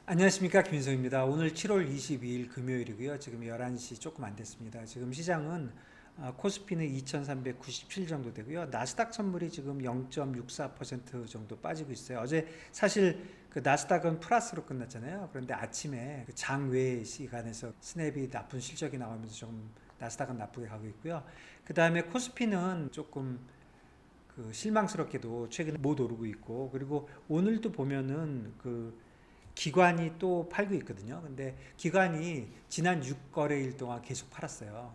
안녕하십니까, 김인성입니다. 오늘 7월 22일 금요일이고요. 지금 11시 조금 안 됐습니다. 지금 시장은 코스피는 2397 정도 되고요. 나스닥 선물이 지금 0.64% 정도 빠지고 있어요. 어제 사실 그 나스닥은 플러스로 끝났잖아요. 그런데 아침에 그 장외 시간에서 스냅이 나쁜 실적이 나오면서 좀 나스닥은 나쁘게 가고 있고요. 그 다음에 코스피는 조금 그 실망스럽게도 최근에 못 오르고 있고, 그리고 오늘도 보면은 그 기관이 또 팔고 있거든요. 근데 기관이 지난 6거래일 동안 계속 팔았어요.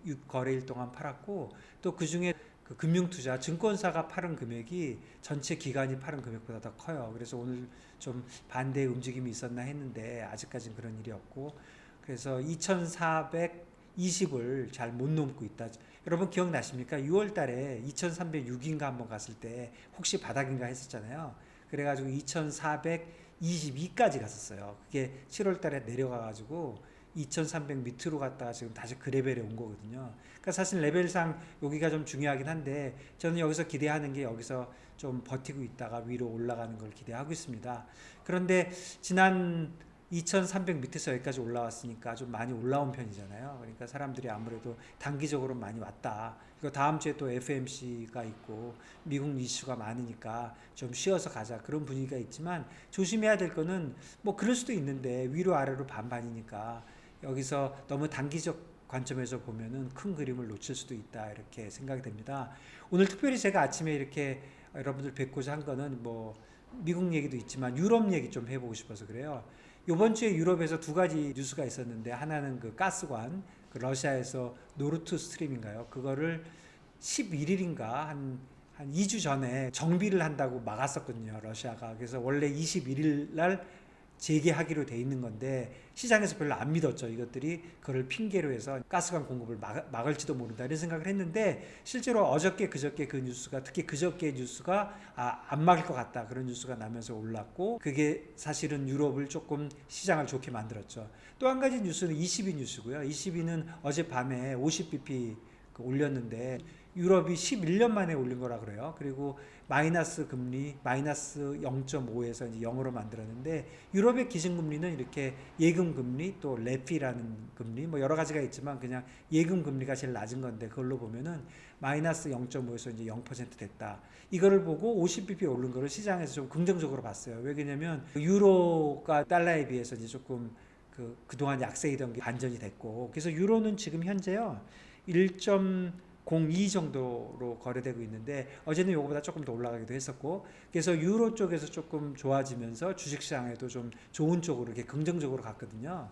6거래일 동안 팔았고, 또 그 중에 그 금융투자 증권사가 팔은 금액이 전체 기관이 팔은 금액보다 더 커요. 그래서 오늘 좀 반대의 움직임이 있었나 했는데 아직까지는 그런 일이 없고, 그래서 2420을 잘 못 넘고 있다. 여러분 기억나십니까? 6월 달에 2306인가 한번 갔을 때 혹시 바닥인가 했었잖아요. 그래가지고 2422까지 갔었어요. 그게 7월 달에 내려가가지고 2300 밑으로 갔다가 지금 다시 그 레벨에 온 거거든요. 그러니까 사실 레벨상 여기가 좀 중요하긴 한데, 저는 여기서 기대하는 게 여기서 좀 버티고 있다가 위로 올라가는 걸 기대하고 있습니다. 그런데 지난 2300 밑에서 여기까지 올라왔으니까 좀 많이 올라온 편이잖아요. 그러니까 사람들이 아무래도 단기적으로 많이 왔다. 그리고 다음 주에 또 FMC가 있고 미국 이슈가 많으니까 좀 쉬어서 가자, 그런 분위기가 있지만, 조심해야 될 거는 뭐 그럴 수도 있는데 위로 아래로 반반이니까 여기서 너무 단기적 관점에서 보면은 큰 그림을 놓칠 수도 있다, 이렇게 생각이 됩니다. 오늘 특별히 제가 아침에 이렇게 여러분들 뵙고자 한 거는 뭐 미국 얘기도 있지만 유럽 얘기 좀 해보고 싶어서 그래요. 이번 주에 유럽에서 두 가지 뉴스가 있었는데, 하나는 그 가스관, 그 러시아에서 노르트 스트림인가요? 그거를 11일인가 한 2주 전에 정비를 한다고 막았었거든요, 러시아가. 그래서 원래 21일 날 재개하기로 돼 있는 건데 시장에서 별로 안 믿었죠. 이것들이 그걸 핑계로 해서 가스관 공급을 막을지도 모른다, 이런 생각을 했는데, 실제로 어저께 그저께 그 뉴스가, 특히 그저께 뉴스가 안 막을 것 같다, 그런 뉴스가 나면서 올랐고, 그게 사실은 유럽을 조금 시장을 좋게 만들었죠. 또 한 가지 뉴스는 22 뉴스고요. 22는 어젯밤에 50bp 올렸는데 유럽이 11년 만에 올린 거라 그래요. 그리고 마이너스 금리, 마이너스 0.5에서 이제 0으로 만들었는데, 유럽의 기준금리는 이렇게 예금 금리, 또 레피라는 금리, 뭐 여러 가지가 있지만 그냥 예금 금리가 제일 낮은 건데, 그걸로 보면은 마이너스 0.5에서 이제 0% 됐다. 이거를 보고 50bp 오른 거를 시장에서 좀 긍정적으로 봤어요. 왜 그러냐면 유로가 달러에 비해서 이제 조금 그동안 약세이던 게 반전이 됐고, 그래서 유로는 지금 현재요 1.02 정도로 거래되고 있는데, 어제는 요거보다 조금 더 올라가기도 했었고, 그래서 유로 쪽에서 조금 좋아지면서 주식시장에도 좀 좋은 쪽으로 이렇게 긍정적으로 갔거든요.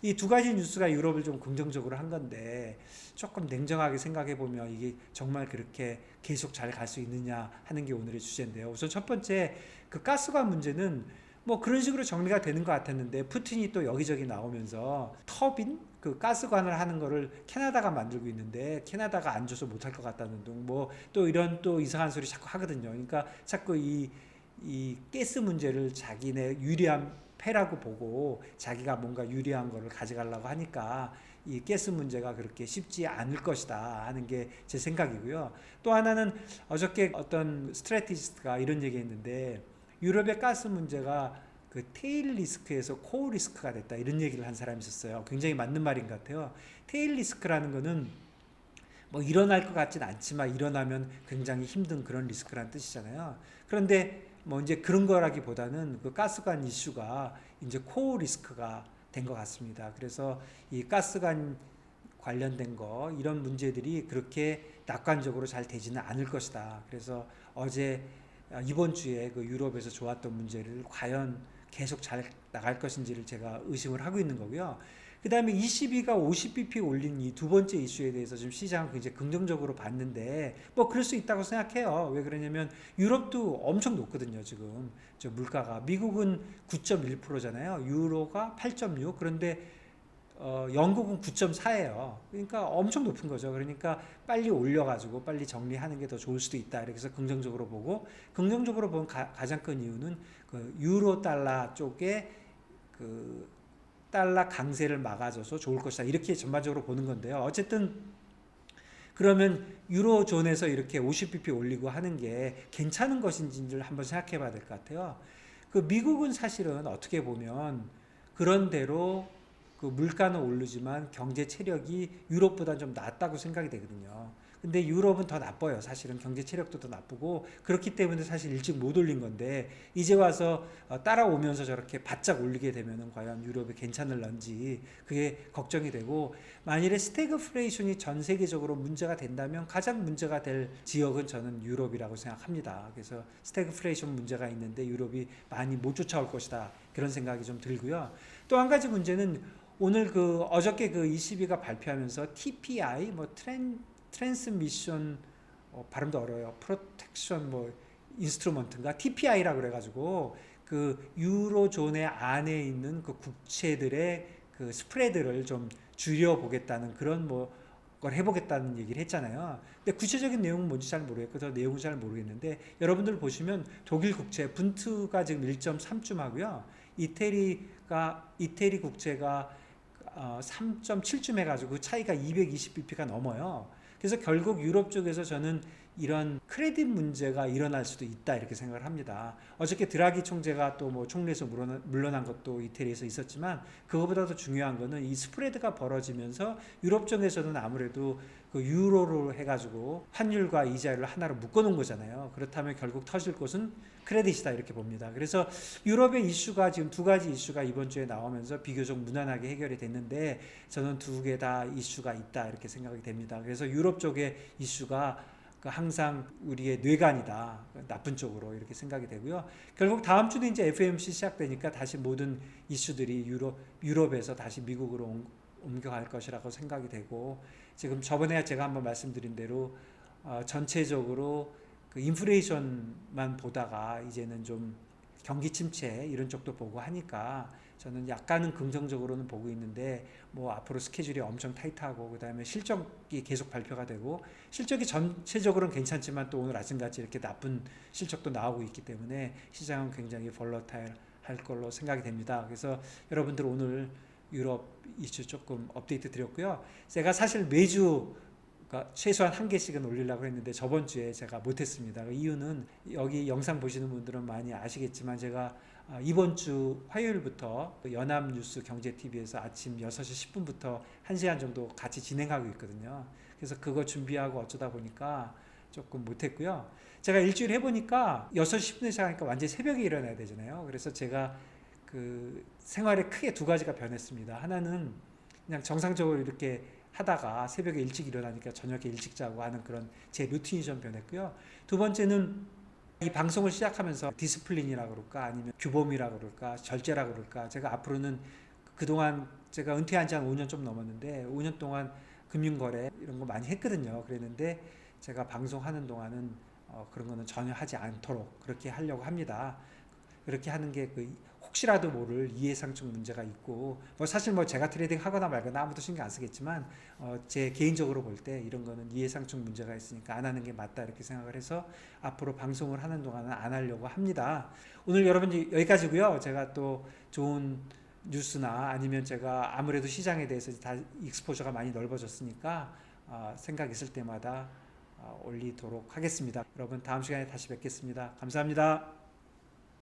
이 두 가지 뉴스가 유럽을 좀 긍정적으로 한 건데, 조금 냉정하게 생각해 보면 이게 정말 그렇게 계속 잘 갈 수 있느냐 하는 게 오늘의 주제인데요. 우선 첫 번째, 그 가스관 문제는 뭐 그런 식으로 정리가 되는 것 같았는데, 푸틴이 또 여기저기 나오면서 터빈, 그 가스관을 하는 거를 캐나다가 만들고 있는데 캐나다가 안 줘서 못할 것 같다는 등, 뭐 또 이런 또 이상한 소리 자꾸 하거든요. 그러니까 자꾸 이 가스 문제를 자기네 유리한 패라고 보고 자기가 뭔가 유리한 거를 가져가려고 하니까 이 가스 문제가 그렇게 쉽지 않을 것이다 하는 게 제 생각이고요. 또 하나는 어저께 어떤 스트래티지스트가 이런 얘기했는데, 유럽의 가스 문제가 그 테일 리스크에서 코어 리스크가 됐다, 이런 얘기를 한 사람이 있었어요. 굉장히 맞는 말인 것 같아요. 테일 리스크라는 거는 뭐 일어날 것 같진 않지만 일어나면 굉장히 힘든 그런 리스크란 뜻이잖아요. 그런데 뭐 이제 그런 거라기보다는 그 가스관 이슈가 이제 코어 리스크가 된 것 같습니다. 그래서 이 가스관 관련된 거, 이런 문제들이 그렇게 낙관적으로 잘 되지는 않을 것이다. 그래서 어제 이번 주에 그 유럽에서 좋았던 문제를 과연 계속 잘 나갈 것인지를 제가 의심을 하고 있는 거고요. 그 다음에 22가 50bp 올린 이 두 번째 이슈에 대해서 좀 시장은 굉장히 긍정적으로 봤는데, 뭐 그럴 수 있다고 생각해요. 왜 그러냐면 유럽도 엄청 높거든요, 지금. 저 물가가. 미국은 9.1%잖아요. 유로가 8.6. 그런데 영국은 9.4예요. 그러니까 엄청 높은 거죠. 그러니까 빨리 올려가지고 빨리 정리하는 게 더 좋을 수도 있다, 이렇게 해서 긍정적으로 보고, 긍정적으로 본 가장 큰 이유는 그 유로 달러 쪽에 그 달러 강세를 막아줘서 좋을 것이다, 이렇게 전반적으로 보는 건데요. 어쨌든 그러면 유로존에서 이렇게 50bp 올리고 하는 게 괜찮은 것인지를 한번 생각해 봐야 될 것 같아요. 그 미국은 사실은 어떻게 보면 그런대로 그 물가는 오르지만 경제 체력이 유럽보다 좀 낫다고 생각이 되거든요. 근데 유럽은 더 나빠요. 사실은 경제 체력도 더 나쁘고 그렇기 때문에 사실 일찍 못 올린 건데 이제 와서 따라오면서 저렇게 바짝 올리게 되면은 과연 유럽이 괜찮을런지 그게 걱정이 되고 만일에 스태그플레이션이 전 세계적으로 문제가 된다면 가장 문제가 될 지역은 저는 유럽이라고 생각합니다. 그래서 스태그플레이션 문제가 있는데 유럽이 많이 못 쫓아올 것이다. 그런 생각이 좀 들고요. 또 한 가지 문제는 오늘 그 어저께 그 ECB가 발표하면서 TPI 뭐 트랜스미션 발음도 어려워요. 프로텍션 뭐 인스트루먼트인가 TPI라고 그래가지고 그 유로존의 안에 있는 그 국채들의 그 스프레드를 좀 줄여보겠다는 그런 뭐 걸 해보겠다는 얘기를 했잖아요. 근데 구체적인 내용은 뭔지 잘 모르겠고 저 내용은 잘 모르겠는데 여러분들 보시면 독일 국채 분트가 지금 1.3쯤 하고요. 이태리 국채가 3.7쯤 해가지고 차이가 220bp가 넘어요. 그래서 결국 유럽 쪽에서 저는 이런 크레딧 문제가 일어날 수도 있다 이렇게 생각을 합니다. 어저께 드라기 총재가 또 뭐 총리에서 물러난 것도 이태리에서 있었지만 그거보다 더 중요한 거는 이 스프레드가 벌어지면서 유럽 쪽에서는 아무래도 그 유로로 해가지고 환율과 이자율을 하나로 묶어놓은 거잖아요. 그렇다면 결국 터질 곳은 크레딧이다 이렇게 봅니다. 그래서 유럽의 이슈가 지금 두 가지 이슈가 이번 주에 나오면서 비교적 무난하게 해결이 됐는데 저는 두 개 다 이슈가 있다 이렇게 생각이 됩니다. 그래서 유럽 쪽의 이슈가 항상 우리의 뇌관이다. 나쁜 쪽으로 이렇게 생각이 되고요. 결국 다음 주는 이제 FOMC 시작되니까 다시 모든 이슈들이 유럽에서 다시 미국으로 옮겨갈 것이라고 생각이 되고 지금 저번에 제가 한번 말씀드린 대로 전체적으로 그 인플레이션만 보다가 이제는 좀 경기 침체 이런 쪽도 보고 하니까 저는 약간은 긍정적으로는 보고 있는데 뭐 앞으로 스케줄이 엄청 타이트하고 그다음에 실적이 계속 발표가 되고 실적이 전체적으로는 괜찮지만 또 오늘 아침같이 이렇게 나쁜 실적도 나오고 있기 때문에 시장은 굉장히 볼러타일 할 걸로 생각이 됩니다. 그래서 여러분들 오늘 유럽 이슈 조금 업데이트 드렸고요. 제가 사실 매주 그러니까 최소한 한 개씩은 올리려고 했는데 저번 주에 제가 못했습니다. 그 이유는 여기 영상 보시는 분들은 많이 아시겠지만 제가 이번 주 화요일부터 연합뉴스 경제TV에서 아침 6시 10분부터 1시간 정도 같이 진행하고 있거든요. 그래서 그거 준비하고 어쩌다 보니까 조금 못했고요. 제가 일주일 해보니까 6시 10분에 시작하니까 완전 새벽에 일어나야 되잖아요. 그래서 제가 그 생활에 크게 두 가지가 변했습니다. 하나는 그냥 정상적으로 이렇게 하다가 새벽에 일찍 일어나니까 저녁에 일찍 자고 하는 그런 제 루틴이 좀 변했고요. 두 번째는 이 방송을 시작하면서 디스플린이라고 그럴까 아니면 규범이라고 그럴까 절제라고 그럴까 제가 앞으로는 그동안 제가 은퇴한 지 한 5년 좀 넘었는데 5년 동안 금융거래 이런 거 많이 했거든요. 그랬는데 제가 방송하는 동안은 그런 거는 전혀 하지 않도록 그렇게 하려고 합니다. 그렇게 하는 게 혹시라도 모를 이해상충 문제가 있고 뭐 사실 뭐 제가 트레이딩 하거나 말거나 아무도 신경 안 쓰겠지만 제 개인적으로 볼 때 이런 거는 이해상충 문제가 있으니까 안 하는 게 맞다 이렇게 생각을 해서 앞으로 방송을 하는 동안은 안 하려고 합니다. 오늘 여러분 여기까지고요. 제가 또 좋은 뉴스나 아니면 제가 아무래도 시장에 대해서 다 익스포저가 많이 넓어졌으니까 생각 있을 때마다 올리도록 하겠습니다. 여러분 다음 시간에 다시 뵙겠습니다. 감사합니다.